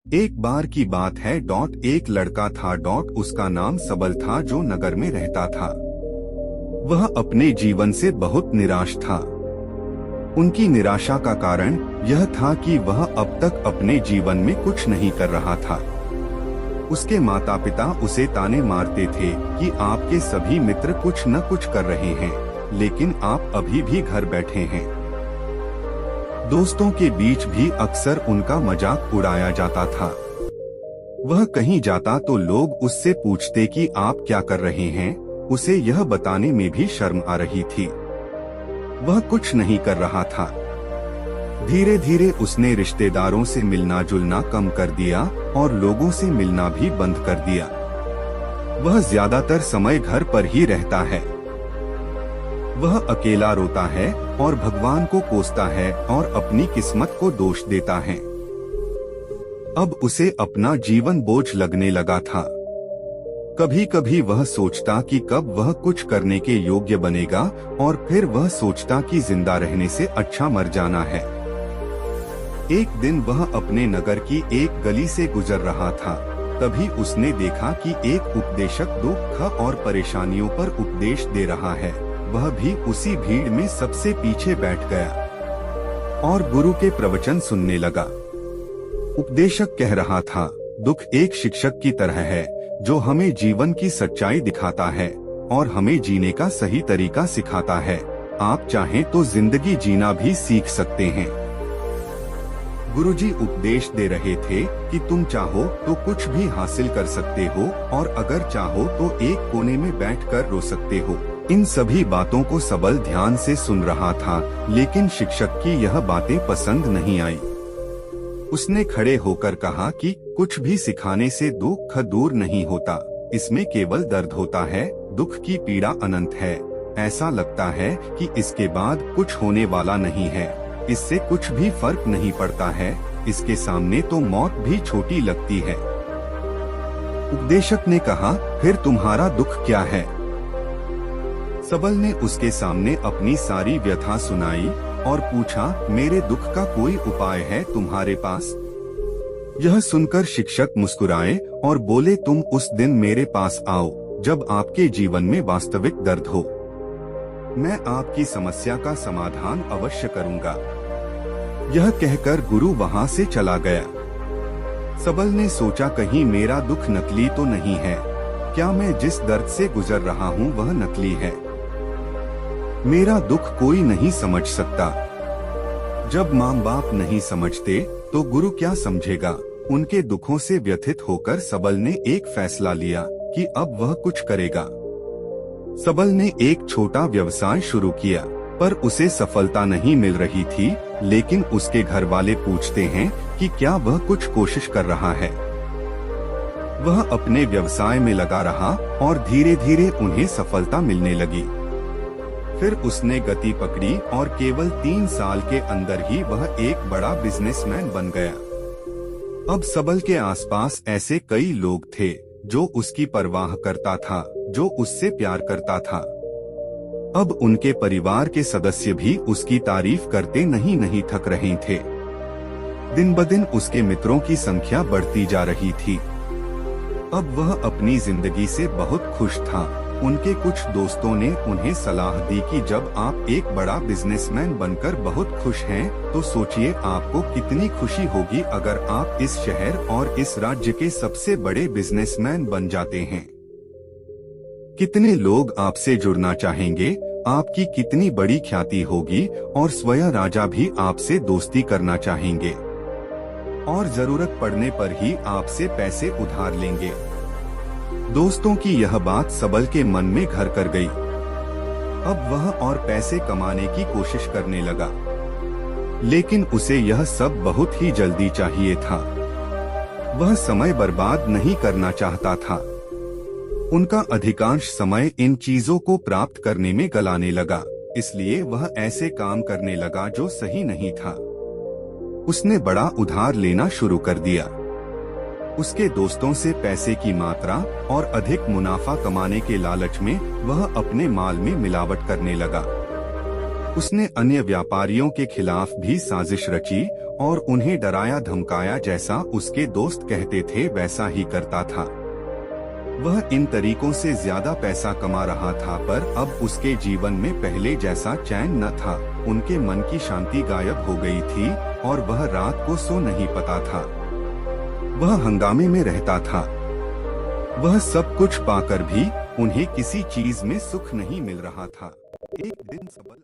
एक बार की बात है। एक लड़का था। उसका नाम सबल था, जो नगर में रहता था। वह अपने जीवन से बहुत निराश था। उनकी निराशा का कारण यह था कि वह अब तक अपने जीवन में कुछ नहीं कर रहा था। उसके माता पिता उसे ताने मारते थे कि आपके सभी मित्र कुछ न कुछ कर रहे हैं, लेकिन आप अभी भी घर बैठे हैं। दोस्तों के बीच भी अक्सर उनका मजाक उड़ाया जाता था। वह कहीं जाता तो लोग उससे पूछते कि आप क्या कर रहे हैं। उसे यह बताने में भी शर्म आ रही थी। वह कुछ नहीं कर रहा था। धीरे धीरे उसने रिश्तेदारों से मिलना जुलना कम कर दिया और लोगों से मिलना भी बंद कर दिया। वह ज्यादातर समय घर पर ही रहता है। वह अकेला रोता है और भगवान को कोसता है और अपनी किस्मत को दोष देता है। अब उसे अपना जीवन बोझ लगने लगा था। कभी कभी वह सोचता कि कब वह कुछ करने के योग्य बनेगा, और फिर वह सोचता कि जिंदा रहने से अच्छा मर जाना है। एक दिन वह अपने नगर की एक गली से गुजर रहा था। तभी उसने देखा कि एक उपदेशक दुख और परेशानियों पर उपदेश दे रहा है। वह भी उसी भीड़ में सबसे पीछे बैठ गया और गुरु के प्रवचन सुनने लगा। उपदेशक कह रहा था, दुख एक शिक्षक की तरह है जो हमें जीवन की सच्चाई दिखाता है और हमें जीने का सही तरीका सिखाता है। आप चाहें तो जिंदगी जीना भी सीख सकते हैं। गुरुजी उपदेश दे रहे थे कि तुम चाहो तो कुछ भी हासिल कर सकते हो, और अगर चाहो तो एक कोने में बैठकर रो सकते हो। इन सभी बातों को सबल ध्यान से सुन रहा था, लेकिन शिक्षक की यह बातें पसंद नहीं आई। उसने खड़े होकर कहा कि कुछ भी सिखाने से दुख दूर नहीं होता, इसमें केवल दर्द होता है। दुख की पीड़ा अनंत है। ऐसा लगता है कि इसके बाद कुछ होने वाला नहीं है। इससे कुछ भी फर्क नहीं पड़ता है। इसके सामने तो मौत भी छोटी लगती है। उपदेशक ने कहा, फिर तुम्हारा दुख क्या है? सबल ने उसके सामने अपनी सारी व्यथा सुनाई और पूछा, मेरे दुख का कोई उपाय है तुम्हारे पास? यह सुनकर शिक्षक मुस्कुराए और बोले, तुम उस दिन मेरे पास आओ जब आपके जीवन में वास्तविक दर्द हो। मैं आपकी समस्या का समाधान अवश्य करूंगा। यह कहकर गुरु वहां से चला गया। सबल ने सोचा, कहीं मेरा दुख नकली तो नहीं है? क्या मैं जिस दर्द से गुजर रहा हूँ वह नकली है? मेरा दुख कोई नहीं समझ सकता। जब माँ बाप नहीं समझते तो गुरु क्या समझेगा? उनके दुखों से व्यथित होकर सबल ने एक फैसला लिया कि अब वह कुछ करेगा। सबल ने एक छोटा व्यवसाय शुरू किया, पर उसे सफलता नहीं मिल रही थी। लेकिन उसके घर वाले पूछते हैं कि क्या वह कुछ कोशिश कर रहा है। वह अपने व्यवसाय में लगा रहा और धीरे धीरे उन्हें सफलता मिलने लगी। फिर उसने गति पकड़ी और केवल 3 साल के अंदर ही वह एक बड़ा बिजनेसमैन बन गया। अब सबल के आसपास ऐसे कई लोग थे जो उसकी परवाह करता था, जो उससे प्यार करता था। अब उनके परिवार के सदस्य भी उसकी तारीफ करते नहीं थक रहे थे। दिन ब दिन उसके मित्रों की संख्या बढ़ती जा रही थी। अब वह अपनी जिंदगी से बहुत खुश था। उनके कुछ दोस्तों ने उन्हें सलाह दी कि जब आप एक बड़ा बिजनेसमैन बनकर बहुत खुश हैं, तो सोचिए आपको कितनी खुशी होगी अगर आप इस शहर और इस राज्य के सबसे बड़े बिजनेसमैन बन जाते हैं। कितने लोग आपसे जुड़ना चाहेंगे, आपकी कितनी बड़ी ख्याति होगी, और स्वयं राजा भी आपसे दोस्ती करना चाहेंगे और जरूरत पड़ने पर ही आपसे पैसे उधार लेंगे। दोस्तों की यह बात सबल के मन में घर कर गई। अब वह और पैसे कमाने की कोशिश करने लगा, लेकिन उसे यह सब बहुत ही जल्दी चाहिए था। वह समय बर्बाद नहीं करना चाहता था। उनका अधिकांश समय इन चीजों को प्राप्त करने में गलाने लगा, इसलिए वह ऐसे काम करने लगा जो सही नहीं था। उसने बड़ा उधार लेना शुरू कर दिया। उसके दोस्तों से पैसे की मात्रा और अधिक मुनाफा कमाने के लालच में वह अपने माल में मिलावट करने लगा। उसने अन्य व्यापारियों के खिलाफ भी साजिश रची और उन्हें डराया धमकाया, जैसा उसके दोस्त कहते थे वैसा ही करता था। वह इन तरीकों से ज्यादा पैसा कमा रहा था, पर अब उसके जीवन में पहले जैसा चैन न था। उनके मन की शांति गायब हो गई थी और वह रात को सो नहीं पाता था। वह हंगामे में रहता था। वह सब कुछ पाकर भी उन्हें किसी चीज में सुख नहीं मिल रहा था। एक दिन सबल